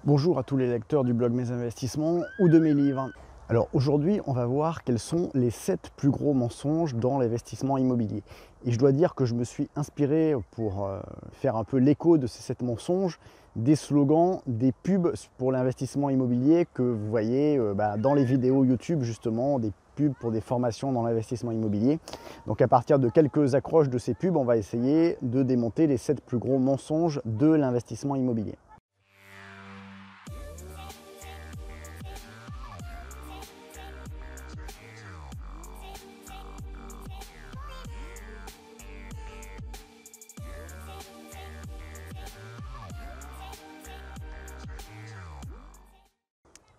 Bonjour à tous les lecteurs du blog Mes Investissements ou de mes livres. Alors aujourd'hui, on va voir quels sont les 7 plus gros mensonges dans l'investissement immobilier. Et je dois dire que je me suis inspiré pour faire un peu l'écho de ces 7 mensonges, des slogans, des pubs pour l'investissement immobilier que vous voyez dans les vidéos YouTube justement, des pubs pour des formations dans l'investissement immobilier. Donc à partir de quelques accroches de ces pubs, on va essayer de démonter les 7 plus gros mensonges de l'investissement immobilier.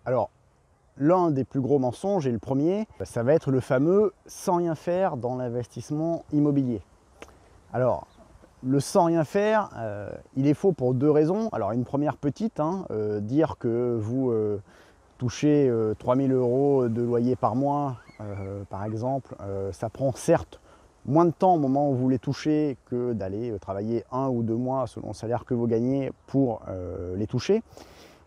Alors, l'un des plus gros mensonges, et le premier, ça va être le fameux sans rien faire dans l'investissement immobilier. Alors, le sans rien faire, il est faux pour deux raisons. Alors, une première petite, dire que vous touchez 3 000 € de loyer par mois, par exemple, ça prend certes moins de temps au moment où vous les touchez que d'aller travailler 1 ou 2 mois selon le salaire que vous gagnez pour les toucher.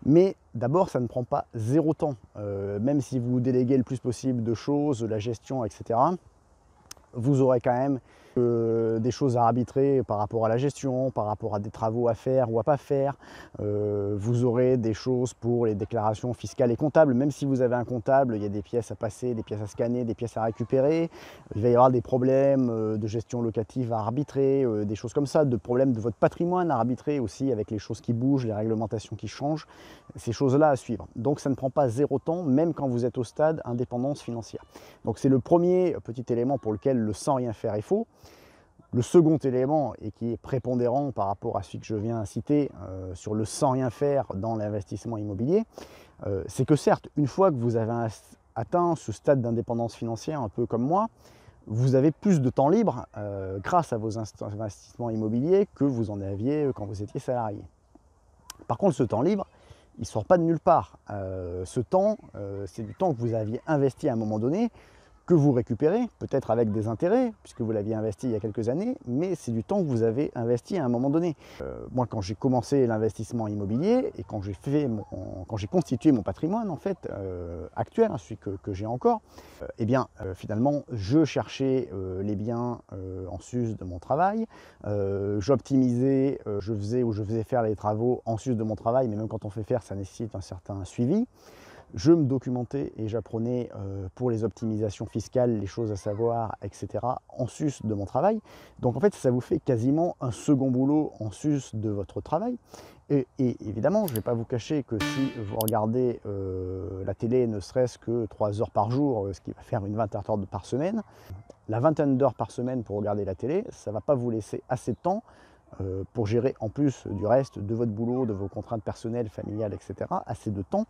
Mais d'abord, ça ne prend pas zéro temps. Même si vous déléguez le plus possible de choses, la gestion, etc., vous aurez quand même des choses à arbitrer par rapport à la gestion, par rapport à des travaux à faire ou à pas faire. Vous aurez des choses pour les déclarations fiscales et comptables. Même si vous avez un comptable, il y a des pièces à passer, des pièces à scanner, des pièces à récupérer. Il va y avoir des problèmes de gestion locative à arbitrer, des choses comme ça, de problèmes de votre patrimoine à arbitrer aussi avec les choses qui bougent, les réglementations qui changent, ces choses-là à suivre. Donc ça ne prend pas zéro temps, même quand vous êtes au stade indépendance financière. Donc c'est le premier petit élément pour lequel le sans rien faire est faux. Le second élément, et qui est prépondérant par rapport à celui que je viens citer sur le sans rien faire dans l'investissement immobilier, c'est que certes, une fois que vous avez atteint ce stade d'indépendance financière, un peu comme moi, vous avez plus de temps libre grâce à vos investissements immobiliers que vous en aviez quand vous étiez salarié. Par contre, ce temps libre, il ne sort pas de nulle part. Ce temps, c'est du temps que vous aviez investi à un moment donné, que vous récupérez, peut-être avec des intérêts, puisque vous l'aviez investi il y a quelques années, mais c'est du temps que vous avez investi à un moment donné. Moi, quand j'ai commencé l'investissement immobilier et quand j'ai constitué mon patrimoine en fait actuel, celui que j'ai encore, finalement, je cherchais les biens en sus de mon travail, j'optimisais, je faisais faire les travaux en sus de mon travail, mais même quand on fait faire, ça nécessite un certain suivi. Je me documentais et j'apprenais pour les optimisations fiscales, les choses à savoir, etc. en sus de mon travail. Donc en fait, ça vous fait quasiment un second boulot en sus de votre travail. Et évidemment, je ne vais pas vous cacher que si vous regardez la télé ne serait-ce que 3 heures par jour, ce qui va faire une vingtaine d'heures par semaine, la vingtaine d'heures par semaine pour regarder la télé, ça ne va pas vous laisser assez de temps pour gérer en plus du reste de votre boulot, de vos contraintes personnelles, familiales, etc., assez de temps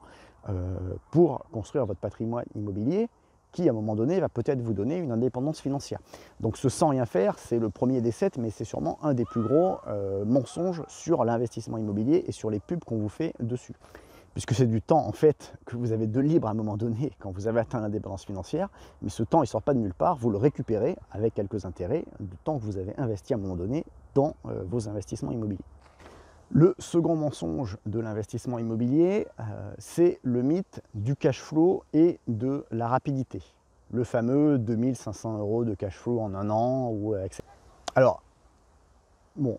pour construire votre patrimoine immobilier qui, à un moment donné, va peut-être vous donner une indépendance financière. Donc ce sans rien faire, c'est le premier des 7, mais c'est sûrement un des plus gros mensonges sur l'investissement immobilier et sur les pubs qu'on vous fait dessus. Puisque c'est du temps en fait que vous avez de libre à un moment donné quand vous avez atteint l'indépendance financière, mais ce temps il ne sort pas de nulle part, vous le récupérez avec quelques intérêts du temps que vous avez investi à un moment donné dans vos investissements immobiliers. Le second mensonge de l'investissement immobilier, c'est le mythe du cash flow et de la rapidité. Le fameux 2500 € de cash flow en un an, etc. Alors, bon,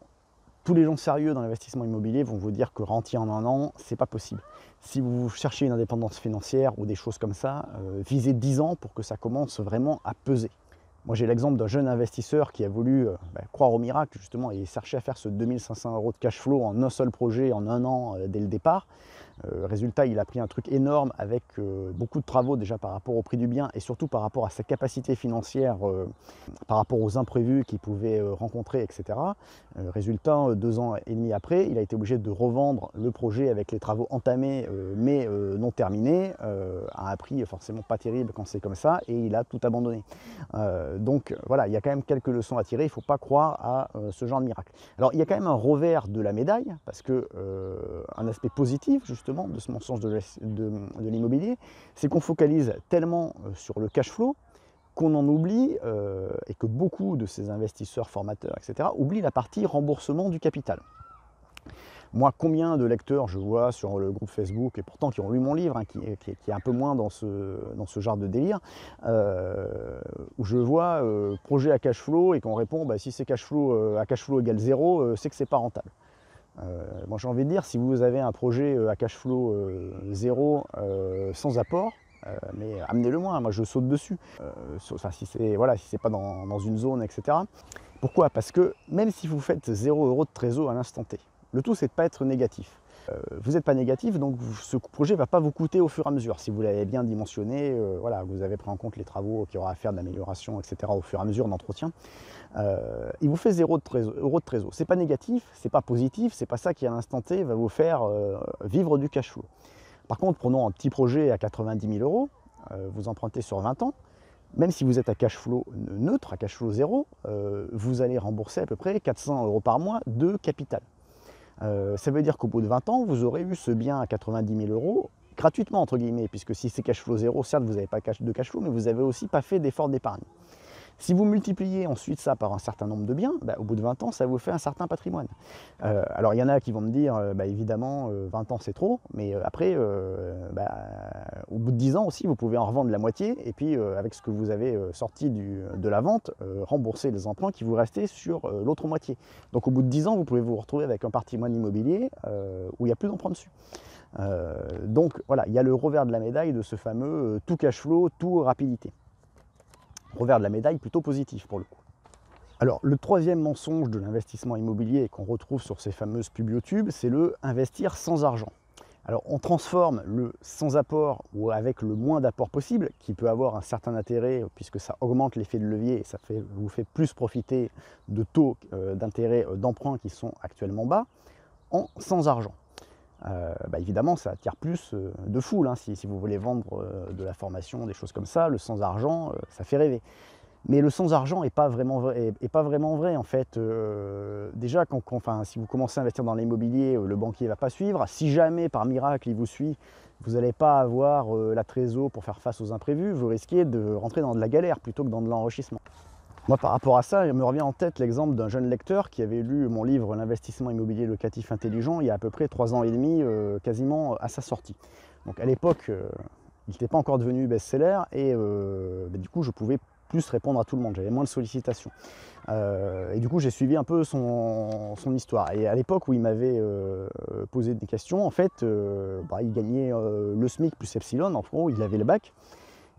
tous les gens sérieux dans l'investissement immobilier vont vous dire que rentier en un an, c'est pas possible. Si vous cherchez une indépendance financière ou des choses comme ça, visez 10 ans pour que ça commence vraiment à peser. Moi, j'ai l'exemple d'un jeune investisseur qui a voulu croire au miracle, justement, et chercher à faire ce 2500 € de cash flow en un seul projet, en un an, dès le départ. Résultat, il a pris un truc énorme avec beaucoup de travaux déjà par rapport au prix du bien et surtout par rapport à sa capacité financière, par rapport aux imprévus qu'il pouvait rencontrer, etc. Résultat, 2 ans et demi après, il a été obligé de revendre le projet avec les travaux entamés mais non terminés à un prix forcément pas terrible quand c'est comme ça et il a tout abandonné. Donc voilà, il y a quand même quelques leçons à tirer, il ne faut pas croire à ce genre de miracle. Alors il y a quand même un revers de la médaille, parce que un aspect positif justement de ce mensonge de l'immobilier, c'est qu'on focalise tellement sur le cash flow qu'on en oublie, et que beaucoup de ces investisseurs formateurs, etc., oublient la partie remboursement du capital. Moi, combien de lecteurs je vois sur le groupe Facebook, et pourtant qui ont lu mon livre, hein, qui est un peu moins dans ce genre de délire, où je vois projet à cash flow et qu'on répond bah, si c'est cash flow à cash flow égale 0, c'est que c'est pas rentable. Moi j'ai envie de dire, si vous avez un projet à cash flow 0 sans apport, mais amenez-le moi je saute dessus. Enfin, si c'est voilà, si pas dans une zone, etc. Pourquoi? Parce que même si vous faites 0 € de trésor à l'instant T, le tout c'est de ne pas être négatif. Vous n'êtes pas négatif, donc ce projet ne va pas vous coûter au fur et à mesure. Si vous l'avez bien dimensionné, voilà, vous avez pris en compte les travaux qu'il y aura à faire d'amélioration, etc. au fur et à mesure d'entretien. Il vous fait 0 € de trésor. C'est pas négatif, c'est pas positif, c'est pas ça qui à l'instant T va vous faire vivre du cash flow. Par contre, prenons un petit projet à 90 000 €, vous empruntez sur 20 ans, même si vous êtes à cash flow neutre, à cash flow 0, vous allez rembourser à peu près 400 € par mois de capital. Ça veut dire qu'au bout de 20 ans, vous aurez eu ce bien à 90 000 € gratuitement, entre guillemets, puisque si c'est cash flow 0, certes, vous n'avez pas de cash flow, mais vous n'avez aussi pas fait d'effort d'épargne. Si vous multipliez ensuite ça par un certain nombre de biens, au bout de 20 ans, ça vous fait un certain patrimoine. Alors il y en a qui vont me dire, évidemment, 20 ans c'est trop, mais après, au bout de 10 ans aussi, vous pouvez en revendre la moitié, et puis avec ce que vous avez sorti de la vente, rembourser les emprunts qui vous restaient sur l'autre moitié. Donc au bout de 10 ans, vous pouvez vous retrouver avec un patrimoine immobilier où il n'y a plus d'emprunt dessus. Donc voilà, il y a le revers de la médaille de ce fameux tout cash flow, tout rapidité. Revers de la médaille plutôt positif pour le coup. Alors le troisième mensonge de l'investissement immobilier qu'on retrouve sur ces fameuses pubs YouTube, c'est le investir sans argent. Alors on transforme le sans apport ou avec le moins d'apport possible, qui peut avoir un certain intérêt puisque ça augmente l'effet de levier et ça vous fait plus profiter de taux d'intérêt d'emprunt qui sont actuellement bas, en sans argent. Évidemment, ça attire plus de foule. Hein. Si vous voulez vendre de la formation, des choses comme ça, le sans argent, ça fait rêver. Mais le sans argent n'est pas vraiment vrai en fait. Déjà, si vous commencez à investir dans l'immobilier, le banquier ne va pas suivre. Si jamais par miracle il vous suit, vous n'allez pas avoir la trésor pour faire face aux imprévus. Vous risquez de rentrer dans de la galère plutôt que dans de l'enrichissement. Moi, par rapport à ça, il me revient en tête l'exemple d'un jeune lecteur qui avait lu mon livre « L'investissement immobilier locatif intelligent » il y a à peu près 3 ans et demi, quasiment à sa sortie. Donc à l'époque, il n'était pas encore devenu best-seller et du coup, je pouvais plus répondre à tout le monde, j'avais moins de sollicitations. Et du coup, j'ai suivi un peu son histoire. Et à l'époque où il m'avait posé des questions, en fait, il gagnait le SMIC plus Epsilon, en gros, il avait le bac.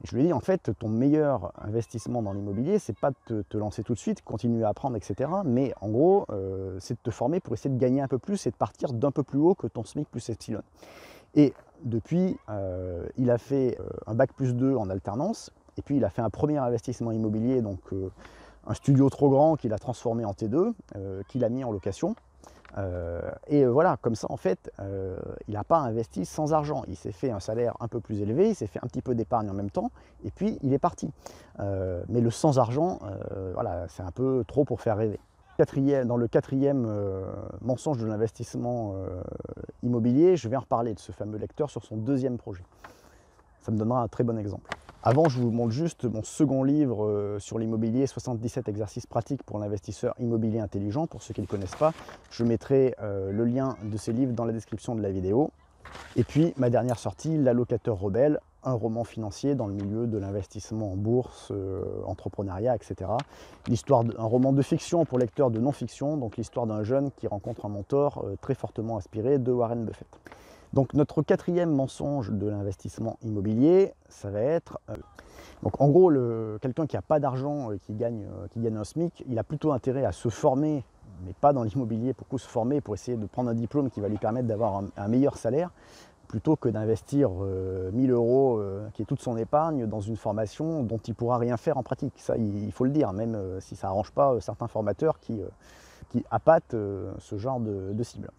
Et je lui ai dit, en fait, ton meilleur investissement dans l'immobilier, c'est pas de te lancer tout de suite, continuer à apprendre, etc. Mais en gros, c'est de te former pour essayer de gagner un peu plus et de partir d'un peu plus haut que ton SMIC plus Epsilon. Et depuis, il a fait un bac plus 2 en alternance, et puis il a fait un premier investissement immobilier, donc un studio trop grand qu'il a transformé en T2, qu'il a mis en location. Voilà, comme ça en fait, il n'a pas investi sans argent. Il s'est fait un salaire un peu plus élevé, il s'est fait un petit peu d'épargne en même temps, et puis il est parti. Mais le sans argent, voilà, c'est un peu trop pour faire rêver. Dans le quatrième mensonge de l'investissement immobilier, je vais en reparler de ce fameux lecteur sur son deuxième projet. Ça me donnera un très bon exemple. Avant, je vous montre juste mon second livre sur l'immobilier, 77 exercices pratiques pour l'investisseur immobilier intelligent. Pour ceux qui ne le connaissent pas, je mettrai le lien de ces livres dans la description de la vidéo. Et puis, ma dernière sortie, L'allocateur rebelle, un roman financier dans le milieu de l'investissement en bourse, entrepreneuriat, etc. Un roman de fiction pour lecteurs de non-fiction, donc l'histoire d'un jeune qui rencontre un mentor très fortement inspiré de Warren Buffett. Donc notre quatrième mensonge de l'investissement immobilier, ça va être... donc en gros, quelqu'un qui n'a pas d'argent, qui gagne un SMIC, il a plutôt intérêt à se former, mais pas dans l'immobilier, pour se former, pour essayer de prendre un diplôme qui va lui permettre d'avoir un meilleur salaire, plutôt que d'investir 1000 €, qui est toute son épargne, dans une formation dont il ne pourra rien faire en pratique. Ça, il faut le dire, même si ça n'arrange pas certains formateurs qui appâtent ce genre de cible.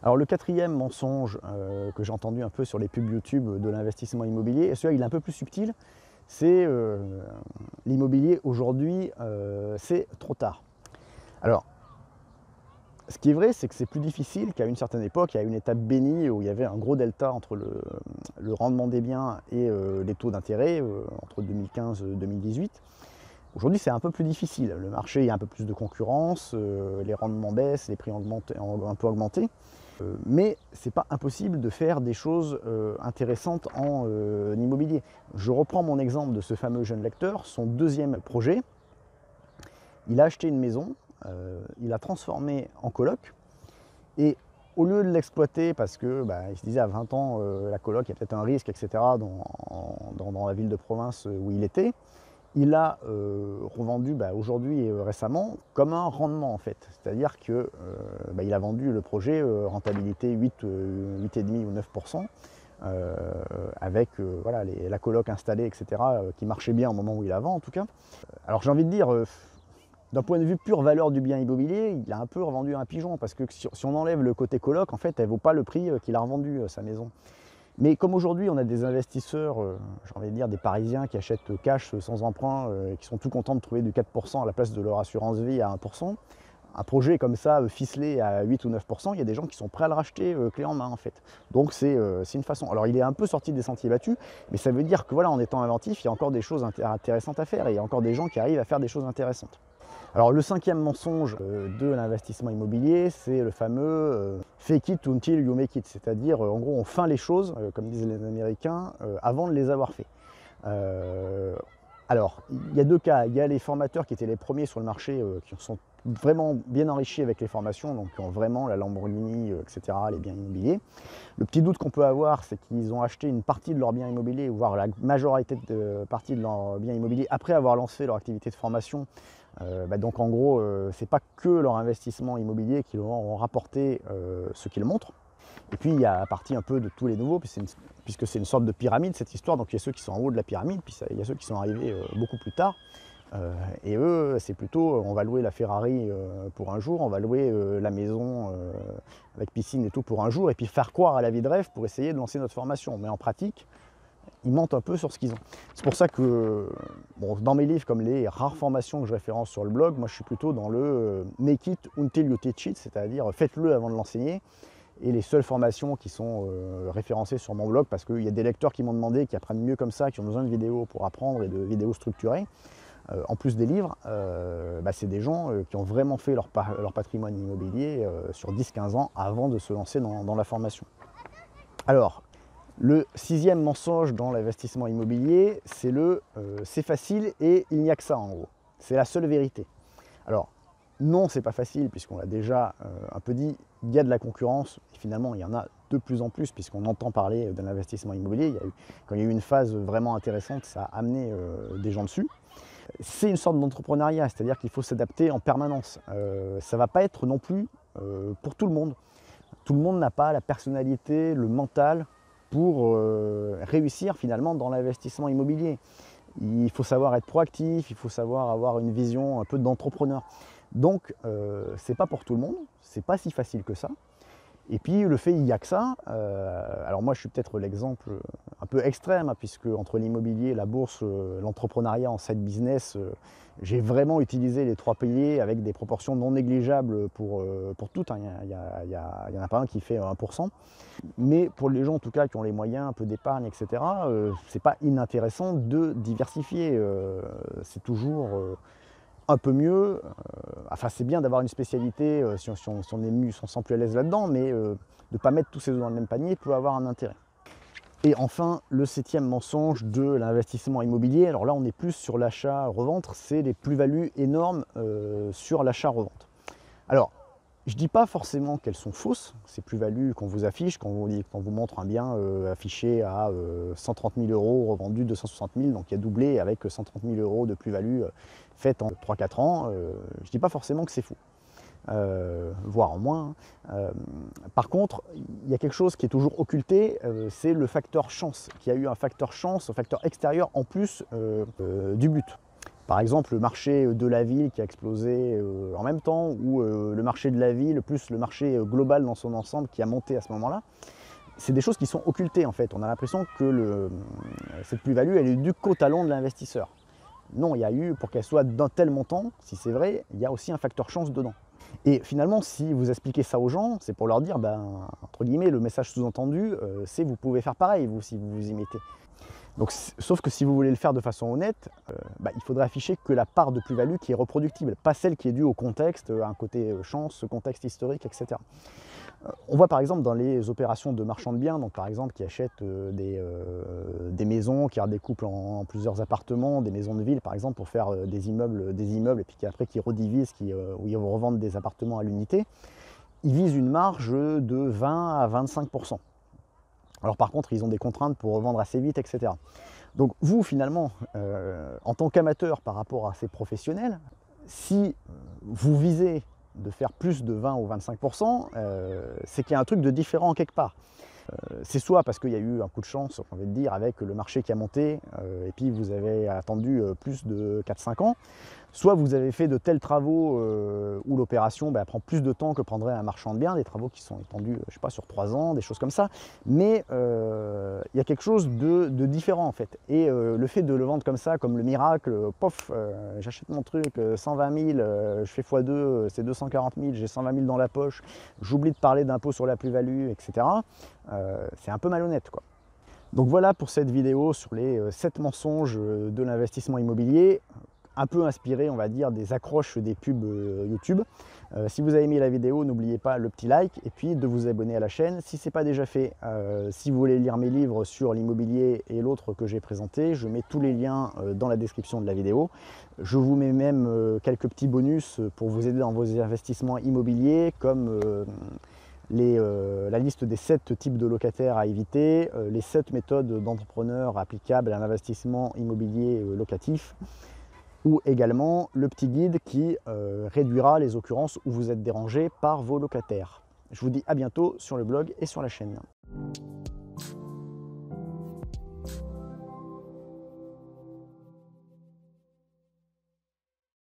Alors le quatrième mensonge que j'ai entendu un peu sur les pubs YouTube de l'investissement immobilier, et celui-là il est un peu plus subtil, c'est l'immobilier aujourd'hui, c'est trop tard. Alors, ce qui est vrai, c'est que c'est plus difficile qu'à une certaine époque, il y a une étape bénie où il y avait un gros delta entre le rendement des biens et les taux d'intérêt, entre 2015 et 2018. Aujourd'hui, c'est un peu plus difficile. Le marché, il y a un peu plus de concurrence, les rendements baissent, les prix ont un peu augmenté. Mais ce n'est pas impossible de faire des choses intéressantes en immobilier. Je reprends mon exemple de ce fameux jeune lecteur, son deuxième projet. Il a acheté une maison, il l'a transformée en coloc, et au lieu de l'exploiter parce que il se disait à 20 ans, la coloc, il y a peut-être un risque, etc., dans la ville de province où il était, il l'a revendu aujourd'hui et récemment comme un rendement en fait. C'est-à-dire qu'il a vendu le projet rentabilité 8,5 ou 9%, avec voilà, la coloc installée, etc., qui marchait bien au moment où il la vend en tout cas. Alors j'ai envie de dire, d'un point de vue pure valeur du bien immobilier, il a un peu revendu un pigeon, parce que si on enlève le côté coloc, en fait, elle ne vaut pas le prix qu'il a revendu sa maison. Mais comme aujourd'hui, on a des investisseurs, j'ai envie de dire des Parisiens qui achètent cash sans emprunt, et qui sont tout contents de trouver du 4% à la place de leur assurance vie à 1%, un projet comme ça, ficelé à 8 ou 9%, il y a des gens qui sont prêts à le racheter clé en main en fait. Donc c'est une façon. Alors il est un peu sorti des sentiers battus, mais ça veut dire que voilà, en étant inventif, il y a encore des choses intéressantes à faire, et il y a encore des gens qui arrivent à faire des choses intéressantes. Alors le cinquième mensonge de l'investissement immobilier, c'est le fameux fake it until you make it, c'est-à-dire en gros on feint les choses, comme disent les Américains, avant de les avoir fait. Alors il y a deux cas, il y a les formateurs qui étaient les premiers sur le marché, qui sont vraiment bien enrichis avec les formations, donc qui ont vraiment la Lamborghini, etc., les biens immobiliers. Le petit doute qu'on peut avoir, c'est qu'ils ont acheté une partie de leurs biens immobiliers, voire la majorité de partie de leurs biens immobiliers, après avoir lancé leur activité de formation. Donc en gros, c'est pas que leur investissement immobilier qui leur ont rapporté ce qu'ils montrent. Et puis il y a la partie un peu de tous les nouveaux, puisque c'est une sorte de pyramide cette histoire, donc il y a ceux qui sont en haut de la pyramide, puis il y a ceux qui sont arrivés beaucoup plus tard. Et eux, c'est plutôt, on va louer la Ferrari pour un jour, on va louer la maison avec piscine et tout pour un jour, et puis faire croire à la vie de rêve pour essayer de lancer notre formation. Mais en pratique, ils mentent un peu sur ce qu'ils ont. C'est pour ça que dans mes livres, comme les rares formations que je référence sur le blog, moi je suis plutôt dans le make it until you teach it, c'est-à-dire faites-le avant de l'enseigner. Et les seules formations qui sont référencées sur mon blog, parce qu'il y a des lecteurs qui m'ont demandé, qui apprennent mieux comme ça, qui ont besoin de vidéos pour apprendre et de vidéos structurées, en plus des livres, c'est des gens qui ont vraiment fait leur patrimoine immobilier sur 10-15 ans avant de se lancer dans la formation. Alors, le sixième mensonge dans l'investissement immobilier, c'est c'est facile et il n'y a que ça en gros. C'est la seule vérité. Alors, non, c'est pas facile puisqu'on l'a déjà un peu dit, il y a de la concurrence et finalement il y en a de plus en plus puisqu'on entend parler de l'investissement immobilier. Quand il y a eu une phase vraiment intéressante, ça a amené des gens dessus. C'est une sorte d'entrepreneuriat, c'est-à-dire qu'il faut s'adapter en permanence. Ça ne va pas être non plus pour tout le monde. Tout le monde n'a pas la personnalité, le mental pour réussir finalement dans l'investissement immobilier. Il faut savoir être proactif, il faut savoir avoir une vision un peu d'entrepreneur. Donc c'est pas pour tout le monde, c'est pas si facile que ça. Et puis le fait il n'y a que ça, alors moi je suis peut-être l'exemple un peu extrême, hein, puisque entre l'immobilier, la bourse, l'entrepreneuriat en side business, j'ai vraiment utilisé les trois piliers avec des proportions non négligeables pour toutes, hein. Il n'y en a pas un qui fait 1%. Mais pour les gens en tout cas qui ont les moyens, un peu d'épargne, etc., c'est pas inintéressant de diversifier. C'est toujours un peu mieux. Enfin, c'est bien d'avoir une spécialité si on se sent plus à l'aise là-dedans, mais de ne pas mettre tous ses œufs dans le même panier peut avoir un intérêt. Et enfin, le septième mensonge de l'investissement immobilier, alors là on est plus sur l'achat-revente, c'est les plus-values énormes sur l'achat-revente. Alors, je ne dis pas forcément qu'elles sont fausses, ces plus-values qu'on vous affiche, quand on vous montre un bien affiché à 130 000 €, revendu 260 000, donc il a doublé avec 130 000 € de plus-value faite en 3-4 ans. Je ne dis pas forcément que c'est faux, voire en moins. Par contre, il y a quelque chose qui est toujours occulté, c'est le facteur chance, qu'il y a eu un facteur chance, un facteur extérieur en plus du but. Par exemple, le marché de la ville qui a explosé en même temps, ou le marché de la ville plus le marché global dans son ensemble qui a monté à ce moment-là. C'est des choses qui sont occultées en fait. On a l'impression que cette plus-value, elle est due qu'au talon de l'investisseur. Non, il y a eu, pour qu'elle soit d'un tel montant, si c'est vrai, il y a aussi un facteur chance dedans. Et finalement, si vous expliquez ça aux gens, c'est pour leur dire, entre guillemets, le message sous-entendu, c'est vous pouvez faire pareil, vous, si vous vous y mettez. Donc, sauf que si vous voulez le faire de façon honnête, il faudrait afficher que la part de plus-value qui est reproductible, pas celle qui est due au contexte, à un côté chance, contexte historique, etc. On voit par exemple dans les opérations de marchands de biens, donc par exemple qui achètent des maisons, qui redécoupent en plusieurs appartements, des maisons de ville par exemple pour faire des immeubles et puis après qui redivisent, où ils vont revendre des appartements à l'unité, ils visent une marge de 20 à 25%. Alors par contre, ils ont des contraintes pour revendre assez vite, etc. Donc vous, finalement, en tant qu'amateur par rapport à ces professionnels, si vous visez de faire plus de 20 ou 25%, c'est qu'il y a un truc de différent quelque part. C'est soit parce qu'il y a eu un coup de chance, on va dire, avec le marché qui a monté, et puis vous avez attendu plus de 4-5 ans, soit vous avez fait de tels travaux où l'opération prend plus de temps que prendrait un marchand de biens, des travaux qui sont étendus, je sais pas, sur 3 ans, des choses comme ça, mais il y a quelque chose de différent en fait. Et le fait de le vendre comme ça, comme le miracle, pof, j'achète mon truc, 120 000, je fais x2, c'est 240 000, j'ai 120 000 dans la poche, j'oublie de parler d'impôt sur la plus-value, etc. C'est un peu malhonnête, quoi. Donc voilà pour cette vidéo sur les 7 mensonges de l'investissement immobilier, un peu inspiré, on va dire, des accroches des pubs YouTube. Si vous avez aimé la vidéo, n'oubliez pas le petit like et puis de vous abonner à la chaîne. Si ce n'est pas déjà fait, si vous voulez lire mes livres sur l'immobilier et l'autre que j'ai présenté, je mets tous les liens dans la description de la vidéo. Je vous mets même quelques petits bonus pour vous aider dans vos investissements immobiliers, comme la liste des 7 types de locataires à éviter, les 7 méthodes d'entrepreneurs applicables à l'investissement immobilier locatif, ou également le petit guide qui réduira les occurrences où vous êtes dérangé par vos locataires. Je vous dis à bientôt sur le blog et sur la chaîne.